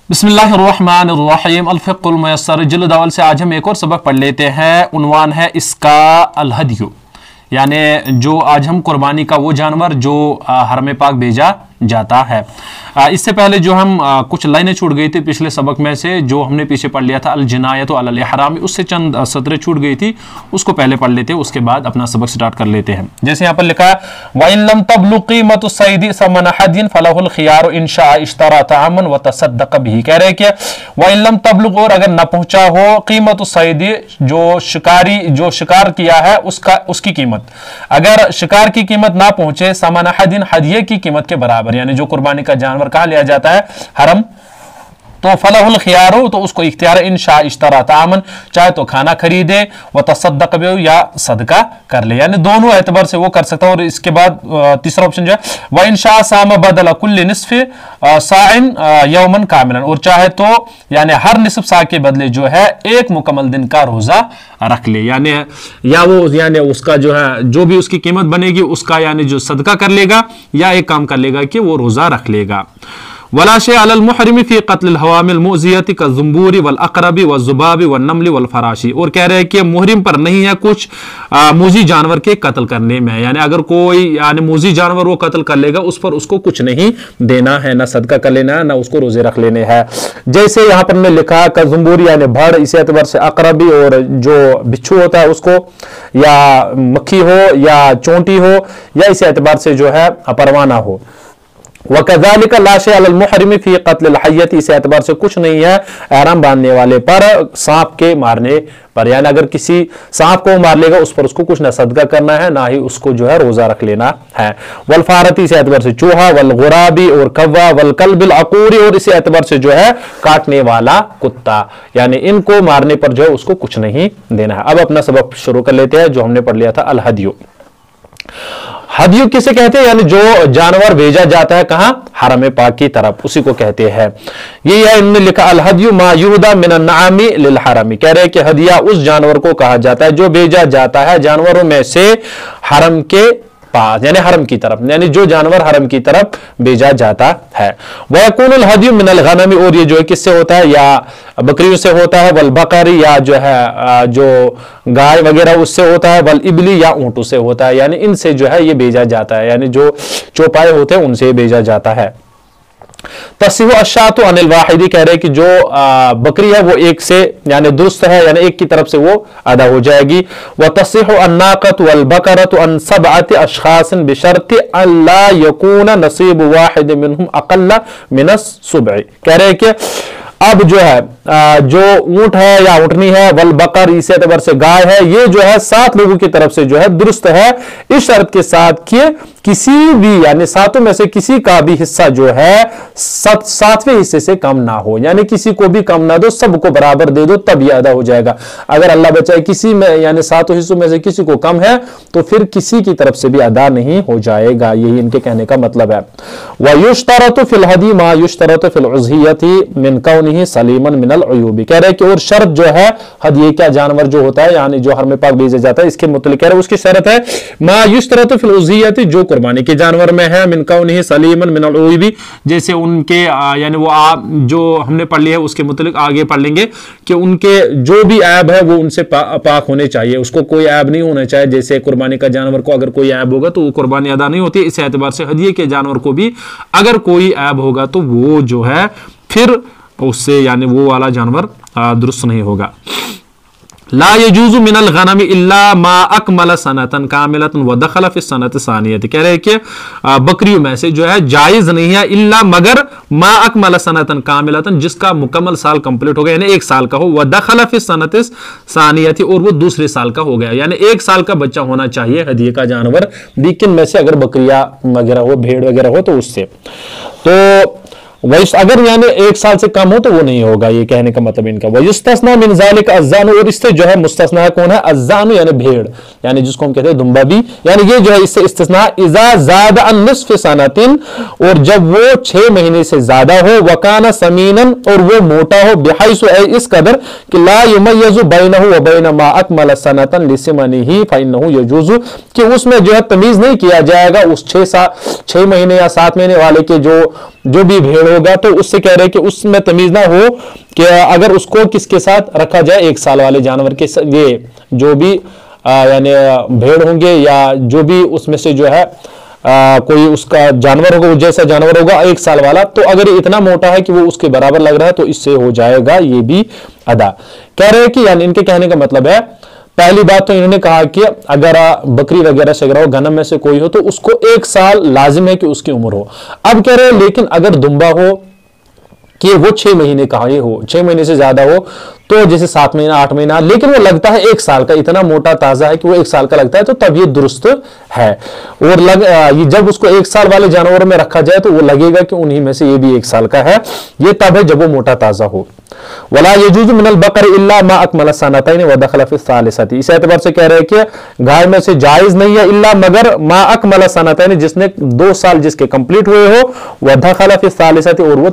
बिस्मिल्लाहिर्रहमानिर्रहीम अल-फ़िक़्हुल मुयस्सर जिल्द अव्वल से आज हम एक और सबक पढ़ लेते हैं। उन्वान है इसका अल-हदियु, यानी जो आज हम कुर्बानी का वो जानवर जो हरम पाक भेजा जाता है। इससे पहले जो हम कुछ लाइनें छूट गई थी पिछले सबक में से, जो हमने पीछे पढ़ लिया था अल जिनायतु अलल इहराम, उससे चंद सतरें छूट गई थी, उसको पहले पढ़ लेते हैं, उसके बाद अपना सबक स्टार्ट कर लेते हैं। जैसे यहाँ पर लिखा है वइन लम तबलुग क़ीमतु सैदी समन हदिन फलहुल खियारु इन शाअ इश्तरा तअमन व तसद्दक़ बिही। कह रहे हैं कि वइन लम तबलुग, और अगर न पहुंचा हो, क़ीमतु सैदी, जो शिकारी जो शिकार किया है उसकी कीमत, अगर शिकार की कीमत ना पहुंचे, समन हदिन, हदिये की कीमत के बराबर, यानी जो कुर्बानी का जानवर कहाँ लिया जाता है, हरम, तो फलहुल खियारो, तो उसको इख्तियार इन शाअ इश्तरा तामन, चाहे तो खाना खरीदे, व तसद्दक़ बिही, या सदका कर ले, यानी दोनों एतबार से वो कर सकता है। और इसके बाद तीसरा ऑप्शन जो है व इन शाअ साम बदल कुल्ल निस्फ़ साइन यौमन कामिलन, और चाहे तो यानी हर निस्फ सा के बदले जो है एक मुकम्मल दिन का रोजा रख ले, यानी या वो यानी उसका जो है जो भी उसकी कीमत बनेगी उसका यानी जो सदका कर लेगा, या एक काम कर लेगा कि वो रोजा रख लेगा। वला शै अलल मुहरिम फी क़त्ल हवामिल मुज़ियति कज़ुम्बूरी वल अक़रबी वल ज़ुबाबी वल नमली वल फ़राशी, और कह रहे हैं कि मुहरिम पर नहीं है कुछ मूजी जानवर के कत्ल करने में, यानी अगर कोई यानी मूजी जानवर वो कत्ल कर लेगा उस पर उसको कुछ नहीं देना है, ना सदका कर लेना है, ना उसको रोजे रख लेने हैं। जैसे यहाँ पर हमने लिखा कज़ुम्बूरी यानी भड़, इसी एतबार से अक़रबी और जो बिच्छू होता है उसको, या मक्खी हो या चोंटी हो, या इसी एतबार से जो है परवाना हो। वकज़ालिका ला शै अलल मुहरिम फी क़त्ल हय्यत, इस एतबार से कुछ नहीं है एहराम बांधने वाले पर सांप के मारने पर, यानी अगर किसी सांप को मार लेगा उस पर उसको कुछ ना सदका करना है, ना ही उसको जो है रोजा रख लेना है। वल फारती, इस एतबार से चूहा, वल गुराबी और कव्वा, वल कल्बिल अक़ूरी, और इसी एतबार से जो है काटने वाला कुत्ता, यानी इनको मारने पर जो है उसको कुछ नहीं देना है। अब अपना सबक शुरू कर लेते हैं जो हमने पढ़ लिया था अल हदियु। हदियु किसे कहते हैं, यानी जो जानवर भेजा जाता है कहां, हरम पाक की तरफ, उसी को कहते हैं। ये है इनमें लिखा अल हदियु मा युहदा मिनन नआमी लिल हरमी, कह रहे हैं कि हदिया उस जानवर को कहा जाता है जो भेजा जाता है जानवरों में से हरम के पास, यानी हरम की तरफ, यानी जो जानवर हरम की तरफ भेजा जाता है। वयकूनुल हदियु मिनल गनमी, और ये जो है किससे होता है, या बकरियों से होता है, वल बकरी, या जो है जो गाय वगैरह उससे होता है, वल इबली, या ऊंटों से होता है, यानी इनसे जो है ये भेजा जाता है, यानी जो चौपाए होते हैं उनसे भेजा जाता है। तस्सीहु अश्शातु अनिल वाहिदी, कह रहे कि जो बकरी है वो एक से यानी दुरुस्त है, यानी एक की तरफ से वो अदा हो जाएगी। व तस्सीहु अन्नाक़तु वल बकरतु अन सबअति अशख़ासिन बिशर्ति अल्ला यकून नसीबु वाहिद मिनहुम अक़ल्ल मिनस सुबअ, कह रहे कि अब जो है जो ऊंट है या ऊंटनी है, वल बकर, इस एतबार से गाय है, ये जो है 7 लोगों की तरफ से जो है दुरुस्त है, इस शर्त के साथ कि किसी भी यानी 7 में से किसी का भी हिस्सा जो है 7वें हिस्से से कम ना हो, यानी किसी को भी कम ना दो, सबको बराबर दे दो, तब यह अदा हो जाएगा। अगर अल्लाह बचाए किसी में यानी 7 हिस्सों में से किसी को कम है तो फिर किसी की तरफ से भी अदा नहीं हो जाएगा, यही इनके कहने का मतलब है। व युश्तरतु फिल हदी मा युश्तरतु फिल उज़हियति मिन कौनिही सलीमन मिनल उयूबी, कह रहे कि और शर्त जो है हदिये का जानवर जो होता है यानी जो हरम पाक भेजा जाता है इसके मुतल्लिक़ कह रहे उसकी शर्त है मा युश्तरतु फिल उज़हियति, जो कुर्बानी के जानवर में है, मिन कौनिही सलीमन मिनल उयूबी, जैसे उनके यानी वो जो हमने पढ़ लिया है उसके मुतल्लिक़ आगे पढ़ लेंगे कि उनके जो भी ऐब है वो उनसे पाक होने चाहिए, उसको कोई ऐब नहीं होना चाहिए। जैसे कुर्बानी का जानवर को अगर कोई ऐब होगा तो वो कुर्बानी अदा नहीं होती, इस एतबार से हदिये के जानवर को भी अगर कोई ऐब होगा तो वो जो है फिर उससे यानी वो वाला जानवर दुरुस्त नहीं होगा। ला यजूज़ु मिनल गनमी इल्ला मा अकमल सनतन कामिलतन व दखल फी सनत सानियत, कह रहे हैं कि बकरियों में से जो है जायज नहीं है इल्ला मगर मा अकमल सनतन कामिलतन, जिसका मुकम्मल साल कंप्लीट हो गया यानी 1 साल का हो, व दखल फी सनत सानियत, और वो दूसरे साल का हो गया, यानी 1 साल का बच्चा होना चाहिए हदिये का जानवर, लेकिन में से अगर बकरियां वगैरह हो, भेड़ वगैरह हो तो उससे, तो वैसे अगर यानी 1 साल से कम हो तो वो नहीं होगा, ये कहने का मतलब इनका। वयुस्तस्ना मिन ज़ालिका अज़्ज़ानु, और इससे जो है मुस्तस्ना कौन है, अज़्ज़ानु यानी भेड़, यानी जिसको हम कहते हैं दुम्बा भी, यानी ये जो है इससे इस्तिस्ना इज़ा ज़ादा अन निस्फ़ सनतिन, और जब वो 6 महीने से ज्यादा हो, वकाना समीनन, और वो मोटा हो, बिहैसु इस कदर कि ला युमय्यज़ु बैनहु व बैन मा अकमल सनतन लिसिमनिही फइन्नहु यजूज़ु, कि उसमें जो है तमीज नहीं किया जाएगा उस 6 महीने या 7 महीने वाले के जो भी भेड़ होगा तो उससे कह रहे हैं कि उसमें तमीज ना हो कि अगर उसको किसके साथ रखा जाए, 1 साल वाले जानवर के ये जो भी यानी भेड़ होंगे या जो भी उसमें से जो है कोई उसका जानवर होगा, जैसा जानवर होगा 1 साल वाला, तो अगर ये इतना मोटा है कि वो उसके बराबर लग रहा है तो इससे हो जाएगा ये भी अदा। कह रहे हैं कि यानी इनके कहने का मतलब है, पहली बात तो इन्होंने कहा कि अगर बकरी वगैरह शगरा हो, गनम में से कोई हो, तो उसको 1 साल लाजिम है कि उसकी उम्र हो। अब कह रहे हैं लेकिन अगर दुम्बा हो कि वो 6 महीने का ये हो, 6 महीने से ज्यादा हो, तो जैसे 7 महीना 8 महीना, लेकिन वो लगता है 1 साल का, इतना मोटा ताजा है कि वो 1 साल का लगता है, तो तब ये दुरुस्त है। और ये जब उसको 1 साल वाले जानवरों में रखा जाए तो वो लगेगा कि उन्हीं में से ये भी 1 साल का है। ये तब है जब वो मोटा ताजा हो। वला यजूजु मिनल बकर इल्ला मा अकमल सनतैन व दखल फी सालिसती, इस एतबार से कह रहे हैं कि गाय में से जायज नहीं है इल्ला मगर मा अकमल सनतैन, जिसने 2 साल जिसके कंप्लीट हुए हो, व दखल फी सालिसती, और वो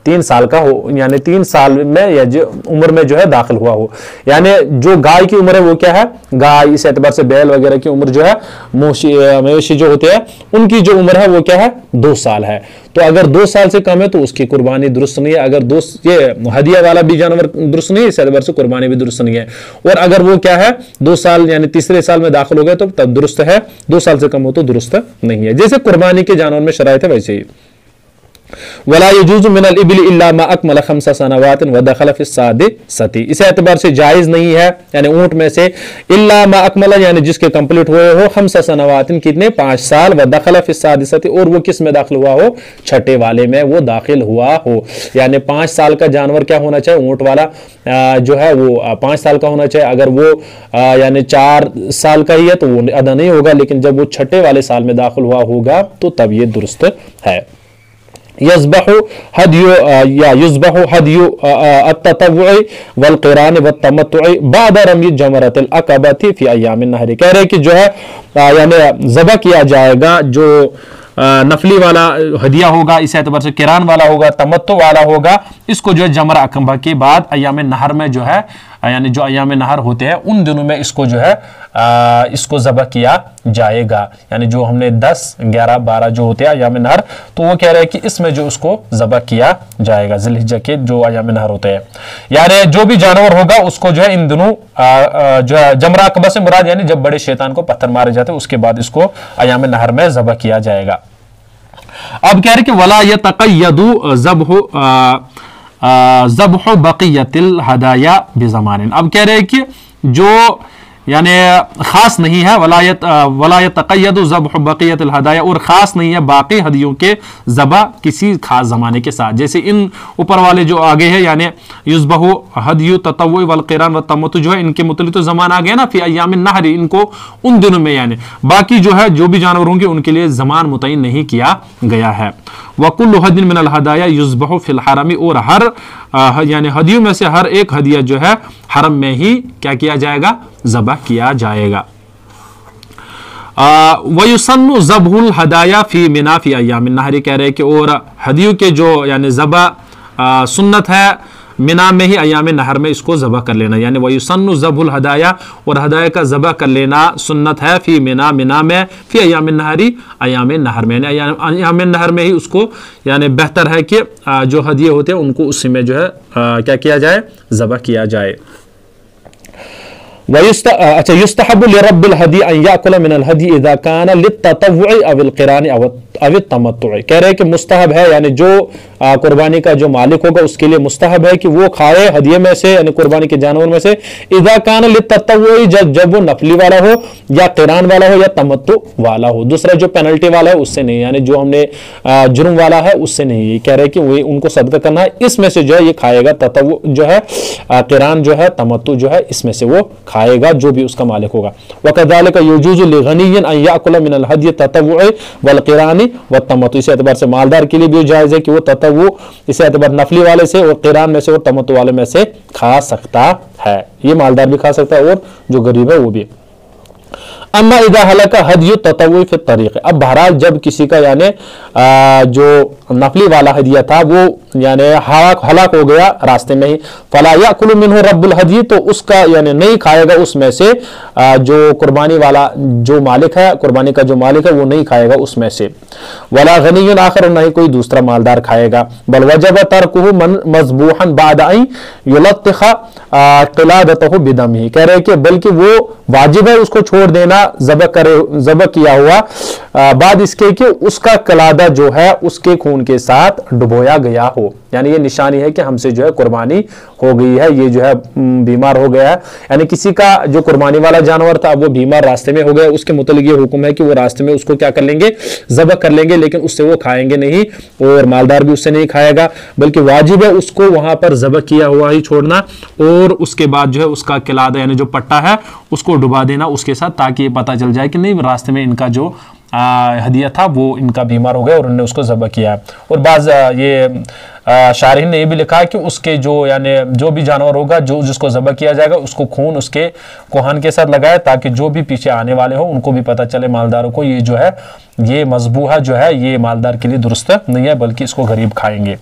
3 साल का हो, यानी 3 साल में या जो उम्र में जो है दाखिल हुआ हो। यानी जो गाय की उम्र है वो क्या है, गाय इस एतबार से बैल वगैरह की उम्र जो है, मवेशी जो होते हैं उनकी जो उम्र है वो क्या है, 2 साल है। तो अगर 2 साल से कम है तो उसकी कुर्बानी दुरुस्त नहीं है। अगर ये हदिया वाला भी जानवर दुरुस्त नहीं है, इस एतबार से कुर्बानी भी दुरुस्त नहीं है। और अगर वो क्या है 2 साल यानी तीसरे साल में दाखिल हो गए तो तब दुरुस्त है, 2 साल से कम हो तो दुरुस्त नहीं है। जैसे कुर्बानी के जानवर में शराइत है वैसे ही। वला यजूजु मिनल इबिल इल्ला मा अकमल 5 सनवातिन व दखल फी सादिसती, इस एतबार से जायज नहीं है यानी ऊंट में से इल्ला मा अकमल यानी जिसके कंप्लीट हुए हो 5 सनवातिन, कितने 5 साल, व दखल फी सादिसती, और वो किस में दाखिल हुआ हो, छठे वाले में वो दाखिल हुआ हो। यानी 5 साल का जानवर क्या होना चाहिए, ऊंट वाला जो है वो 5 साल का होना चाहिए। अगर वो यानी 4 साल का ही है तो वो अदा नहीं होगा, लेकिन जब वो छठे वाले साल में दाखिल हुआ होगा तो तब ये दुरुस्त है। यज़बहु हदियु या युज़बहु हदियु अत्ततव्वुइ वल क़िरान व तमत्तुइ बाद रमी जमरतिल अक़बति फी अय्यामिन नहर, कह रहे कि जो है यानी ज़बह किया जाएगा जो नफली वाला हदिया होगा, इस एतबार से किरान वाला होगा, तमत्तु वाला होगा, इसको जो है जमरा अक़बा के बाद अय्याम नहर में जो है यानी जो अय्याम नहर होते हैं उन दिनों में इसको जो है इसको ज़बह किया जाएगा। यानी जो हमने 10, 11, 12 जो होते हैं अय्याम नहर, तो वो कह रहे हैं कि इसमें जो उसको ज़बह किया जाएगा ज़िलहिज्जा के जो अय्याम नहर होते हैं। यानी जो भी जानवर होगा उसको जो है इन दिनों जो है जमरा अक़बा से मुराद यानी जब बड़े शैतान को पत्थर मारे जाते हैं उसके बाद इसको अय्याम नहर में ज़बह किया जाएगा। अब कह रहे कि वला यतक़य्यदु ज़ब्हु बक़ियतिल हदाया बिज़मानिन, अब कह रहे हैं कि जो यानी खास नहीं है वला यतक़य्यदु ज़ब्हु बक़ियतिल हदाया, और खास नहीं है बाकी हदियों के ज़बा किसी खास जमाने के साथ। जैसे इन ऊपर वाले जो आगे है यानी युज़बहु हदियु ततव्वुइ वल क़िरान व तमत्तु जो है इनके मुतल्लिक़ तो ज़मान आ गया ना, फी अय्यामिन नहर, इनको उन दिनों में यानी बाकी जो है जो भी जानवर होंगे उनके लिए ज़मान मुतय्यन नहीं किया गया है। वकुल्लु हदिन मिनल हदाया युज़बहु फिल हरमी, और हर यानी हदियों में से हर एक हदिया जो है हरम में ही क्या किया जाएगा, ज़बह किया जाएगा। वयुसन्नु ज़ब्हुल हदाया फी मिना फी अय्यामिन नहर, कह रहे कि और हदियों के जो यानी ज़बह सुन्नत है मिना में ही अय्याम नहर में इसको ज़बह कर लेना। यानी वयुसन्नु ज़ब्हुल हदाया, और हदाया का ज़बह कर लेना सुन्नत है फी मिना में, फी अय्याम नहरी अय्याम नहर में, अय्याम नहर में ही उसको यानी बेहतर है कि जो हदिये होते हैं उनको उसी में जो है क्या किया जाए, ज़बह किया जाए। अच्छा युस्तहब्बु लिरब्बिल हदी अन याकुल मिनल हदी इज़ा काना लित्ततव्वुइ अविल क़िरान अवित तमत्तुइ, कह रहे हैं कि मुस्तहब है यानी जो कुर्बानी का जो मालिक होगा उसके लिए मुस्तहब है कि वो खाए हदिये में से यानी कुर्बानी के जानवर में से, इज़ा काना लित्ततव्वुइ जब वो नफली वाला हो या क़िरान वाला हो या तमत्तु वाला हो। दूसरा जो पेनल्टी वाला है उससे नहीं, यानी जो हमने जुर्म वाला है उससे नहीं। कह रहे हैं कि वही उनको सदका करना है, इसमें से जो है ये खाएगा, ततव्वु जो है क़िरान जो है, तमत्तु जो है, इसमें से वो खाएगा जो भी उसका मालिक होगा। वकज़ालिका यजूज़ु लिग़निय्यिन अन याकुल मिनल हदी ततव्वुइ वल क़िरानी व तमत्तु, इस एतबार से मालदार के लिए भी जायज़ है कि वो ततव्वु इस एतबार नफली वाले से और क़िरान में से और तमत्तु वाले में से खा सकता है। ये मालदार भी खा सकता है और जो गरीब है वो भी। अम्मा इज़ा हलका हदियु ततव्वुइ फी तरीक़, अब बहरहाल जब किसी का यानी जो नफली वाला हदिया था वो यानी हलाक हो गया रास्ते में ही, फला याकुलु मिन्हु रब्बुल हदी, तो उसका यानी नहीं खाएगा उसमें से जो कुर्बानी वाला जो मालिक है, कुर्बानी का जो मालिक है वो नहीं खाएगा उसमें से। वला गनियुन आखिर, नहीं कोई दूसरा मालदार खाएगा। बल वजब तर्कुहु मज़बूहन बाद अन युलत्तिखा क़िलादतहु बिदमिही, कह रहे कि बल्कि वो वाजिब है उसको छोड़ देना ज़बह किया हुआ बाद इसके कि उसका कलादा जो है उसके खून के साथ डुबोया गया हो। यानी ये निशानी है कि हमसे जो है कुर्बानी हो गई है, ये जो है बीमार हो गया है। यानी किसी का जो कुर्बानी वाला जानवर था वो बीमार रास्ते में हो गया, उसके मुतल्लिक़ ये हुक्म है कि वो रास्ते में उसको क्या कर लेंगे, ज़बह कर लेंगे, लेकिन उससे वो खाएंगे नहीं और मालदार भी उससे नहीं खाएगा, बल्कि वाजिब है उसको वहां पर ज़बह किया हुआ ही छोड़ना और उसके बाद जो है उसका किलादा यानी जो पट्टा है उसको डुबा देना उसके साथ, ताकि ये पता चल जाए कि नहीं रास्ते में इनका जो हदिया था वो इनका बीमार हो गया और उन्होंने उसको ज़बह किया। और बाज़ ये शारिहीन ने ये भी लिखा है कि उसके जो यानी जो भी जानवर होगा जो जिसको ज़बह किया जाएगा उसको खून उसके कोहन के साथ लगाए, ताकि जो भी पीछे आने वाले हो उनको भी पता चले मालदारों को ये जो है ये मज़बूहा जो है ये मालदार के लिए दुरुस्त नहीं है, बल्कि इसको गरीब खाएंगे।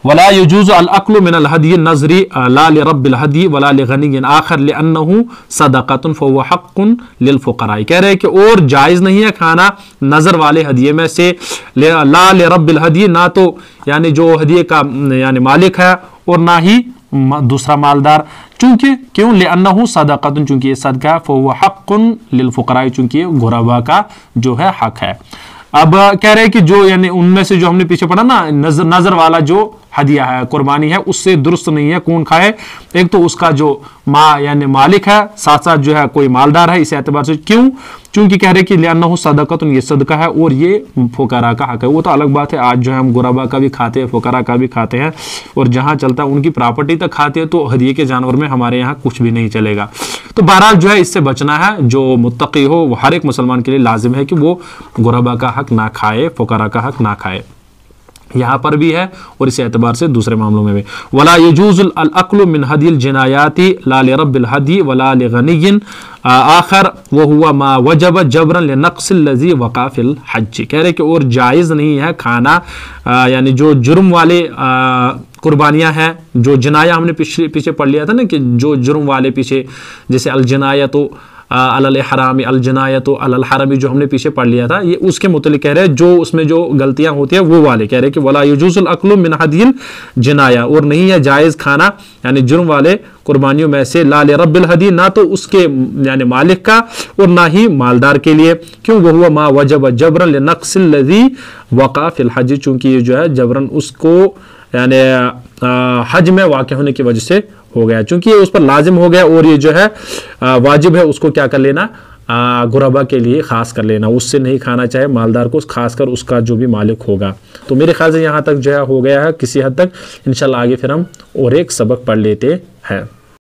वला यजूज़ु अल अक्लु मिनल हदी नज़री ला लिरब्बिल हदी वला लिगनिय्यिन आखर लिअन्नहु सदक़तुन फहुव हक़्क़ुन लिल फ़ुक़राई, कह रहे हैं कि और जायज़ नहीं है खाना नज़र वाले हदिये में से, ला लिरब्बिल हदी, ना तो यानी जो हदिये का यानी मालिक है और ना ही दूसरा मालदार, चूंकि क्यों लिअन्नहु सदक़तुन, चूंकि ये सदका है, फहुव हक़्क़ुन लिल फ़ुक़राई, चूंकि गुरबा का जो है हक है। अब कह रहे हैं कि जो यानी उनमें से जो हमने पीछे पढ़ा ना नजर वाला जो हदिया है कुर्बानी है उससे दुरुस्त नहीं है कौन खाए, एक तो उसका जो यानी मालिक है, साथ साथ जो है कोई मालदार है, इस एतबार से क्यों, चूंकि कह रहे कि लिअन्नहु सदक़तुन, ये सदका है और ये फुकरा का हक है। वो तो अलग बात है, आज जो है हम गुरबा का भी खाते हैं फुकरा का भी खाते हैं और जहां चलता है उनकी प्रॉपर्टी तक खाते हैं, तो हदिये के जानवर में हमारे यहाँ कुछ भी नहीं चलेगा। तो बहरहाल जो है इससे बचना है, जो मुत्तकी हो वो हर एक मुसलमान के लिए लाजिम है कि वो गुरबा का हक ना खाए, फुकरा का हक ना खाए, यहाँ पर भी है और इस एतबार से दूसरे मामलों में भी। वला यजूज़ुल अक्लु मिन हदील जिनायाती ला लिरब्बिल हदी वला लिगनिय्यिन आखर वो हुआ मा वजब जबरन लिनक़्सिल लज़ी वक़ा फ़िल हज, कह रहे कि और जायज़ नहीं है खाना यानी जो जुर्म वाले कुर्बानियाँ हैं, जो जिनाया हमने पीछे पढ़ लिया था ना कि जो जुर्म वाले पीछे, जैसे अल जिनायतु अलल हरामी अल जिनायतु अलल हरमी जो हमने पीछे पढ़ लिया था, ये उसके मुतल्लिक़ कह रहे हैं जो उसमें जो गलतियां होती है वो वाले, कह रहे कि वला यजूज़ुल अक्लु मिन हदील जिनाया, और नहीं है जायज़ खाना यानी जुर्म वाले कुर्बानियों में से, ला लिरब्बिल हदी, ना तो उसके यानी मालिक का और ना ही मालदार के लिए, क्यों, वो हुआ मा वजब जबरन लिनक़्सिल लज़ी वक़ा फ़िल हज, चूँकि ये जो है जबरन उसको यानी हज में वाक़ होने की वजह से हो गया, चूंकि ये उस पर लाजिम हो गया और ये जो है वाजिब है उसको क्या कर लेना, गुरबा के लिए ख़ास कर लेना, उससे नहीं खाना चाहे मालदार को, खासकर उसका जो भी मालिक होगा। तो मेरे ख्याल से यहाँ तक जो है हो गया है किसी हद तक, इंशाल्लाह आगे फिर हम और एक सबक पढ़ लेते हैं।